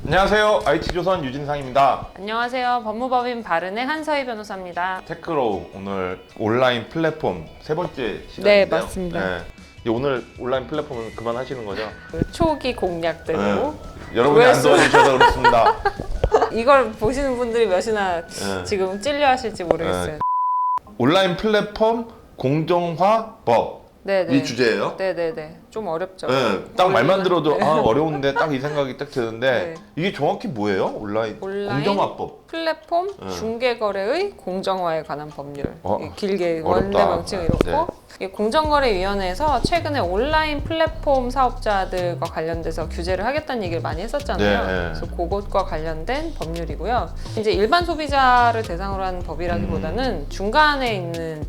안녕하세요. IT조선 유진상입니다. 안녕하세요. 법무법인 바른의 한서희 변호사입니다. 테크로우 오늘 온라인 플랫폼 세 번째 시간인데요. 네, 맞습니다. 네. 오늘 온라인 플랫폼은 그만하시는 거죠? 초기 공약대로 네. 여러분이 안 도와주셔서 그렇습니다. 이걸 보시는 분들이 몇이나 네. 지금 찔려 하실지 모르겠어요. 온라인 플랫폼 공정화법이 네네. 주제예요. 네네네. 좀 어렵죠. 네, 딱 말만 들어도 네. 어려운데 딱 이 생각이 딱 드는데 네. 이게 정확히 뭐예요? 온라인 공정화법. 플랫폼 네. 중개거래의 공정화에 관한 법률. 길게 어렵다. 원래 명칭이 이렇고 네. 이 공정거래위원회에서 최근에 온라인 플랫폼 사업자들과 관련돼서 규제를 하겠다는 얘기를 많이 했었잖아요. 네. 그래서 그것과 관련된 법률이고요. 이제 일반 소비자를 대상으로 한 법이라기보다는 중간에 있는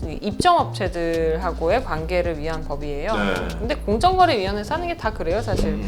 입점업체들하고의 관계를 위한 법이에요. 네. 근데 공정거래위원회에서 하는 게 다 그래요, 사실.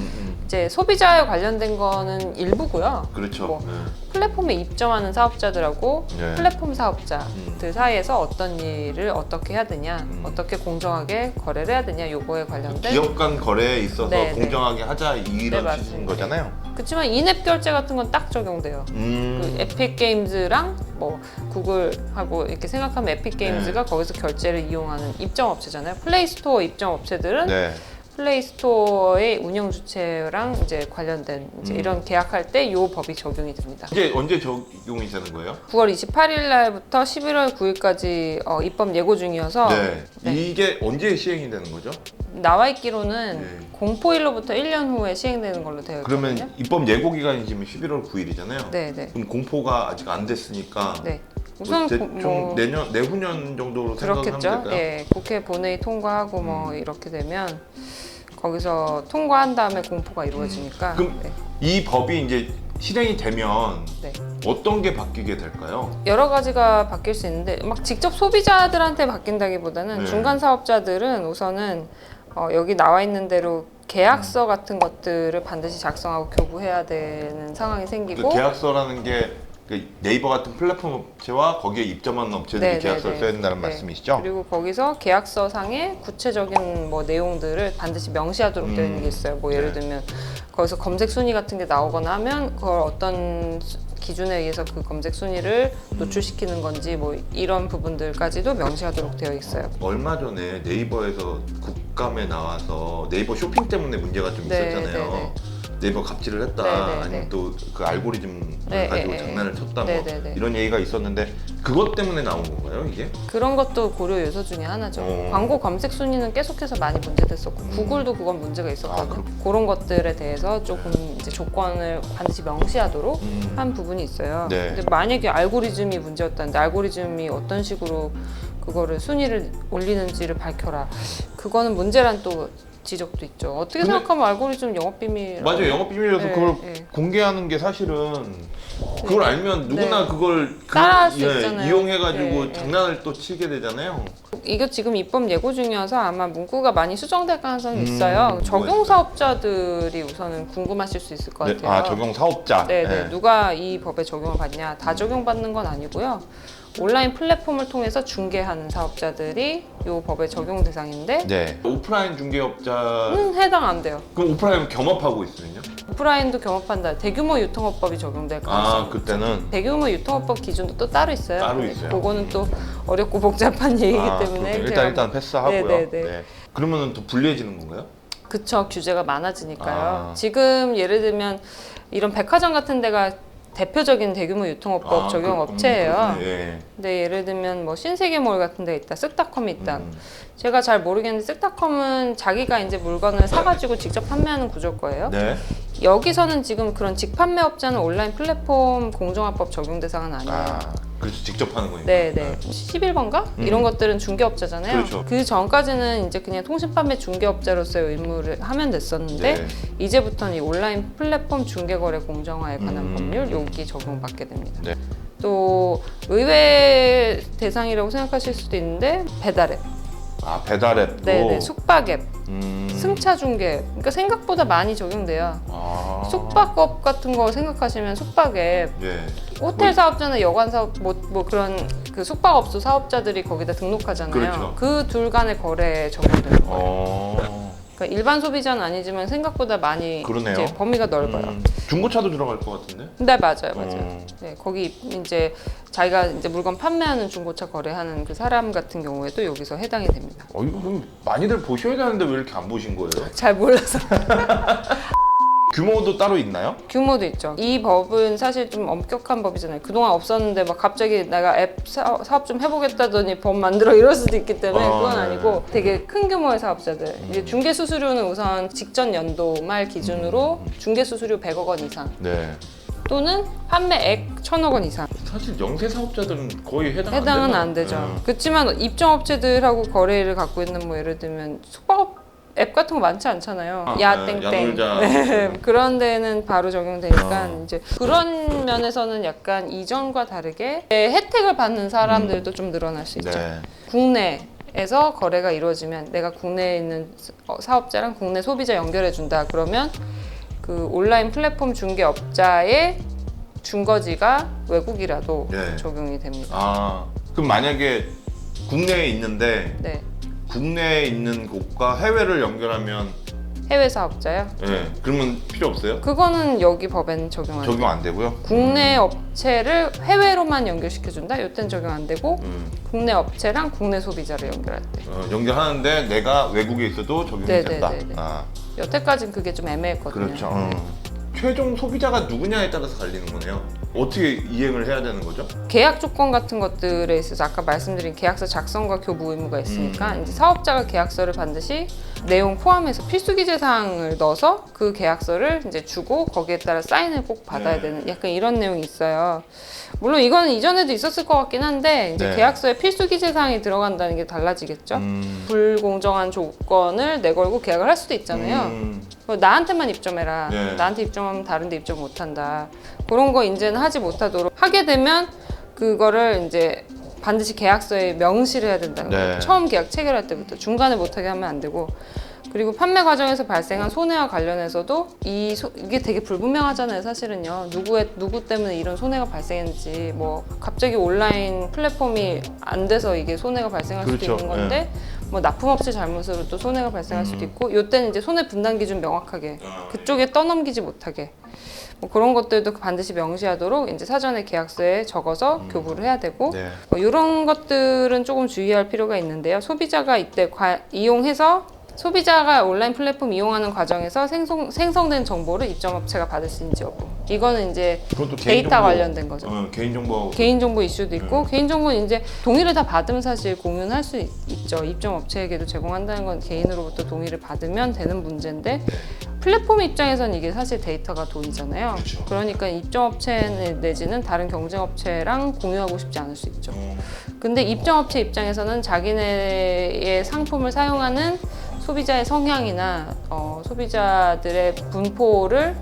이제 소비자에 관련된 거는 일부고요. 그렇죠. 뭐 네. 플랫폼에 입점하는 사업자들하고 네. 플랫폼 사업자들 사이에서 어떤 일을 어떻게 해야 되냐, 어떻게 공정하게 거래를 해야 되냐, 요거에 관련된. 기업 간 거래에 있어서 네, 공정하게 하자 이런 네, 취지인 맞습니다. 거잖아요. 그렇지만 인앱 결제 같은 건 딱 적용돼요. 그 에픽 게임즈랑 뭐 구글하고 이렇게 생각하면 에픽 게임즈가 거기서 결제를 이용하는 입점업체잖아요. 플레이스토어 입점업체들은 네. 플레이스토어의 운영 주체랑 이제 관련된 이제 이런 계약할 때 이 법이 적용이 됩니다. 이게 언제 적용이 되는 거예요? 9월 28일 날부터 11월 9일까지 입법 예고 중이어서 네. 네. 이게 언제 시행이 되는 거죠? 나와 있기로는 네. 공포일로부터 1년 후에 시행되는 걸로 되어 있거든요. 그러면 입법 예고 기간이 지금 11월 9일이잖아요. 네, 네. 그럼 공포가 아직 안 됐으니까 네. 우선 대충 내후년 정도로 생각하면 그렇겠죠. 될까요? 예, 국회 본회의 통과하고 뭐 이렇게 되면 거기서 통과한 다음에 공포가 이루어지니까. 그럼 네. 이 법이 이제 실행이 되면 네. 어떤 게 바뀌게 될까요? 여러 가지가 바뀔 수 있는데 막 직접 소비자들한테 바뀐다기보다는 네. 중간 사업자들은 우선은 여기 나와 있는 대로 계약서 같은 것들을 반드시 작성하고 교부해야 되는 상황이 생기고. 그 계약서라는 게 그 네이버 같은 플랫폼 업체와 거기에 입점하는 업체들이 네, 계약서를 네, 써야 된다는 네. 말씀이시죠? 그리고 거기서 계약서 상에 구체적인 뭐 내용들을 반드시 명시하도록 되어 있는 게 있어요. 뭐 예를 네. 들면 거기서 검색 순위 같은 게 나오거나 하면 그걸 어떤 기준에 의해서 그 검색 순위를 노출시키는 건지 뭐 이런 부분들까지도 명시하도록 되어 있어요. 얼마 전에 네이버에서 국감에 나와서 네이버 쇼핑 때문에 문제가 좀 네, 있었잖아요. 네, 네. 네이버 갑질을 했다, 네, 네, 아니면 네. 또 그 알고리즘을 네, 가지고 네, 장난을 쳤다, 네, 뭐 네, 네. 이런 얘기가 있었는데 그것 때문에 나온 건가요, 이게? 그런 것도 고려 요소 중에 하나죠. 광고 검색 순위는 계속해서 많이 문제됐었고 구글도 그건 문제가 있었거든요. 그런 것들에 대해서 조금 이제 조건을 반드시 명시하도록 한 부분이 있어요. 네. 근데 만약에 알고리즘이 문제였다는데 알고리즘이 어떤 식으로 그거를 순위를 올리는지를 밝혀라. 그거는 문제란 또 지적도 있죠. 어떻게 근데- 생각하면 알고리즘 영업 비밀. 맞아요, 영업 비밀이라서 네, 그걸 네. 공개하는 게 사실은 그걸 알면 누구나 네. 그걸 따라할 수 있잖아요. 이용해가지고 네, 네. 장난을 또 치게 되잖아요. 이거 지금 입법 예고 중이어서 아마 문구가 많이 수정될 가능성이 있어요. 뭐가 적용 있어요? 사업자들이 우선은 궁금하실 수 있을 것 같아요. 아, 적용 사업자. 네네. 누가 이 법에 적용을 받냐? 다 적용받는 건 아니고요. 온라인 플랫폼을 통해서 중개하는 사업자들이 이 법의 적용 대상인데 네. 오프라인 중개업자 해당 안 돼요. 그럼 오프라인 겸업하고 있으면요? 오프라인도 겸업한다. 대규모 유통업법이 적용될 가능성이 아, 그때는 대규모 유통업법 기준도 또 따로 있어요. 따로 네, 있어요. 그거는 또 어렵고 복잡한 얘기이기 때문에 그렇군요. 제가 일단 패스하고요. 네네네. 네. 그러면은 더 불리해지는 건가요? 그쵸, 규제가 많아지니까요. 아. 지금 예를 들면 이런 백화점 같은 데가 대표적인 대규모 유통업법 적용 업체예요. 그렇군요. 예. 근데 예를 들면 뭐 신세계몰 같은 데 있다, 쓱닷컴이 있다. 제가 잘 모르겠는데 쓱닷컴은 자기가 이제 물건을 사가지고 직접 판매하는 구조일 거예요. 네. 여기서는 지금 그런 직판매업자는 온라인 플랫폼 공정화법 적용 대상은 아니에요. 아, 그래서 직접 하는 거니까. 네네. 11번가? 이런 것들은 중개업자잖아요. 그렇죠. 그 전까지는 이제 그냥 통신판매 중개업자로서의 의무를 하면 됐었는데 네. 이제부터는 이 온라인 플랫폼 중개거래 공정화에 관한 법률 여기 적용받게 됩니다. 네. 또 의외 대상이라고 생각하실 수도 있는데 배달앱, 아, 배달앱도. 네네, 숙박앱, 음. 승차 중개. 그러니까 생각보다 많이 적용돼요. 아. 숙박업 같은 거 생각하시면 숙박앱, 예. 호텔 사업자나 여관 사업 뭐 그런 그 숙박업소 사업자들이 거기다 등록하잖아요. 그렇죠. 그 둘 간의 거래에 적용되는 거예요. 어. 그러니까 그러니까 일반 소비자는 아니지만 생각보다 많이 그러네요. 이제 범위가 넓어요. 중고차도 들어갈 것 같은데? 네, 맞아요. 네, 거기 이제 자기가 이제 물건 판매하는 중고차 거래하는 그 사람 같은 경우에도 여기서 해당이 됩니다. 이거 그럼 많이들 보셔야 되는데 왜 이렇게 안 보신 거예요? 잘 몰라서. 규모도 따로 있나요? 규모도 있죠. 이 법은 사실 좀 엄격한 법이잖아요. 그동안 없었는데 막 갑자기 내가 앱 사업 좀 해보겠다더니 법 만들어 이럴 수도 있기 때문에 그건 아니고 되게 큰 규모의 사업자들. 이제 중개 수수료는 우선 직전 연도 말 기준으로 중개 수수료 100억 원 이상 네. 또는 판매액 1000억 원 이상. 사실 영세 사업자들은 거의 해당은 안 되죠. 그렇지만 입점업체들하고 거래를 갖고 있는 뭐 예를 들면 숙박업 앱 같은 거 많지 않잖아요. 야땡땡. 야놀자. 네. 그런 데는 바로 적용되니까 이제 그런 면에서는 약간 이전과 다르게 혜택을 받는 사람들도 좀 늘어날 수 있죠. 네. 국내에서 거래가 이루어지면 내가 국내에 있는 사업자랑 국내 소비자 연결해 준다. 그러면 그 온라인 플랫폼 중개업자의 중거지가 외국이라도 네. 적용이 됩니다. 그럼 만약에 국내에 있는데 네. 국내에 있는 곳과 해외를 연결하면 해외 사업자요? 그러면 필요 없어요? 그거는 여기 법엔 적용 안 돼요. 적용 안 되고요? 국내 업체를 해외로만 연결시켜준다? 이땐 적용 안 되고 국내 업체랑 국내 소비자를 연결할 때. 연결하는데 내가 외국에 있어도 적용이 된다? 네네네. 여태까지는 그게 좀 애매했거든요. 그렇죠. 최종 소비자가 누구냐에 따라서 갈리는 거네요. 어떻게 이행을 해야 되는 거죠? 계약 조건 같은 것들에 있어서 아까 말씀드린 계약서 작성과 교부 의무가 있으니까 이제 사업자가 계약서를 반드시 내용 포함해서 필수 기재 사항을 넣어서 그 계약서를 이제 주고 거기에 따라 사인을 꼭 받아야 되는 약간 이런 내용이 있어요. 물론 이거는 이전에도 있었을 것 같긴 한데 이제 네. 계약서에 필수 기재 사항이 들어간다는 게 달라지겠죠. 불공정한 조건을 내걸고 계약을 할 수도 있잖아요. 나한테만 입점해라. 네. 나한테 입점하면 다른 데 입점 못한다. 그런 거 이제는 하지 못하도록 하게 되면 그거를 이제 반드시 계약서에 명시를 해야 된다는 네. 거예요. 처음 계약 체결할 때부터 중간에 못하게 하면 안 되고 그리고 판매 과정에서 발생한 손해와 관련해서도 이게 되게 불분명하잖아요. 사실은요. 누구 때문에 이런 손해가 발생했는지 뭐 갑자기 온라인 플랫폼이 안 돼서 이게 손해가 발생할 그렇죠. 수도 있는 건데 뭐 납품업체 잘못으로 또 손해가 발생할 수도 있고 이때는 이제 손해 분담 기준 명확하게 그쪽에 떠넘기지 못하게 뭐 그런 것들도 반드시 명시하도록 이제 사전에 계약서에 적어서 교부를 해야 되고 네. 뭐 이런 것들은 조금 주의할 필요가 있는데요. 소비자가 이때 이용해서 소비자가 온라인 플랫폼 이용하는 과정에서 생성된 정보를 입점업체가 받을 수 있는지 여부. 이거는 이제 그것도 데이터 관련된 거죠. 개인정보. 개인정보 이슈도 있고 개인정보는 이제 동의를 다 받으면 사실 공유는 할 수 있죠. 입점업체에게도 제공한다는 건 개인으로부터 동의를 받으면 되는 문제인데 플랫폼 입장에서는 이게 사실 데이터가 돈이잖아요. 그렇죠. 그러니까 입점업체 내지는 다른 경쟁업체랑 공유하고 싶지 않을 수 있죠. 근데 입점업체 입장에서는 자기네의 상품을 사용하는 소비자의 성향이나 소비자들의 분포를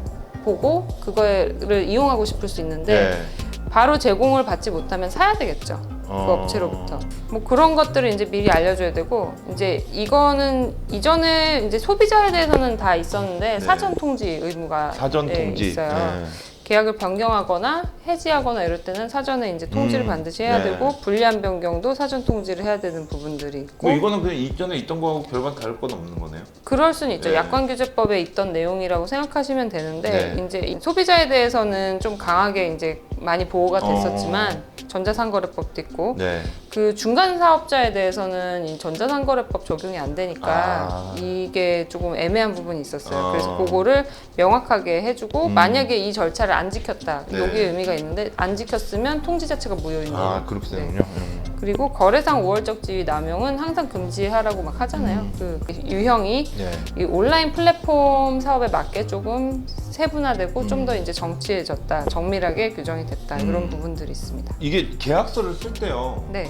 보고 그거를 이용하고 싶을 수 있는데 바로 제공을 받지 못하면 사야 되겠죠. 그 업체로부터. 뭐 그런 것들을 이제 미리 알려줘야 되고 이제 이거는 이전에 이제 소비자에 대해서는 다 있었는데 사전 통지 의무가 있어요. 계약을 변경하거나 해지하거나 이럴 때는 사전에 이제 통지를 반드시 해야 되고 불리한 변경도 사전 통지를 해야 되는 부분들이 있고 뭐 이거는 그냥 이전에 있던 거하고 별반 다를 건 없는 거네요. 그럴 수는 있죠. 약관규제법에 있던 내용이라고 생각하시면 되는데 이제 소비자에 대해서는 좀 강하게 이제 많이 보호가 됐었지만 전자상거래법도 있고 그 중간 사업자에 대해서는 이 전자상거래법 적용이 안 되니까 이게 조금 애매한 부분이 있었어요. 그래서 그거를 명확하게 해주고 만약에 이 절차를 안 지켰다 여기에 의미가 있는데 안 지켰으면 통지 자체가 무효입니다. 그렇게 되는군요. 그리고 거래상 우월적 지위 남용은 항상 금지하라고 막 하잖아요. 그 유형이 이 온라인 플랫폼 사업에 맞게 조금 세분화되고 좀 더 이제 정치해졌다, 정밀하게 규정이 됐다 이런 부분들이 있습니다. 이게 계약서를 쓸 때요. 네.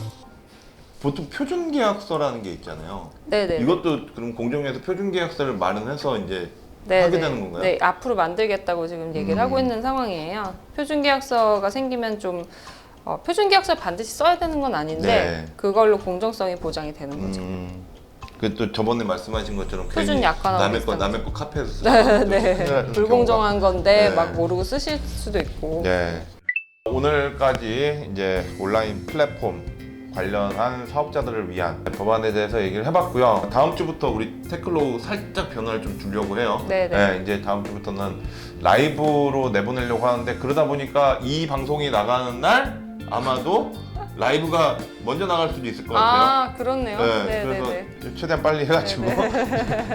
보통 표준 계약서라는 게 있잖아요. 네네. 이것도 그럼 공정위에서 표준 계약서를 마련해서 이제 네네. 하게 되는 건가요? 네, 앞으로 만들겠다고 지금 얘기를 하고 있는 상황이에요. 표준 계약서가 생기면 좀 표준 계약서를 반드시 써야 되는 건 아닌데 그걸로 공정성이 보장이 되는 거죠. 그 또 저번에 말씀하신 것처럼 표준 괜히 약관하고 남의 거 카페에서 네. 불공정한 건데 막 모르고 쓰실 수도 있고. 오늘까지 이제 온라인 플랫폼 관련한 사업자들을 위한 법안에 대해서 얘기를 해봤고요. 다음 주부터 우리 테클로우 살짝 변화를 좀 주려고 해요. 네네. 이제 다음 주부터는 라이브로 내보내려고 하는데 그러다 보니까 이 방송이 나가는 날 아마도 라이브가 먼저 나갈 수도 있을 것 같아요. 아, 그렇네요. 네, 그래서 네, 네. 최대한 빨리 해가지고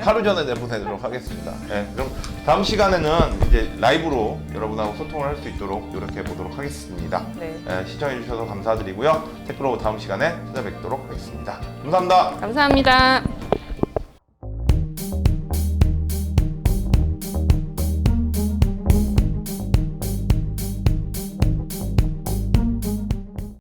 하루 전에 내보내도록 하겠습니다. 그럼 다음 시간에는 이제 라이브로 여러분하고 소통을 할 수 있도록 노력해 보도록 하겠습니다. 네. 시청해 주셔서 감사드리고요. 테클로우 다음 시간에 찾아뵙도록 하겠습니다. 감사합니다. 감사합니다.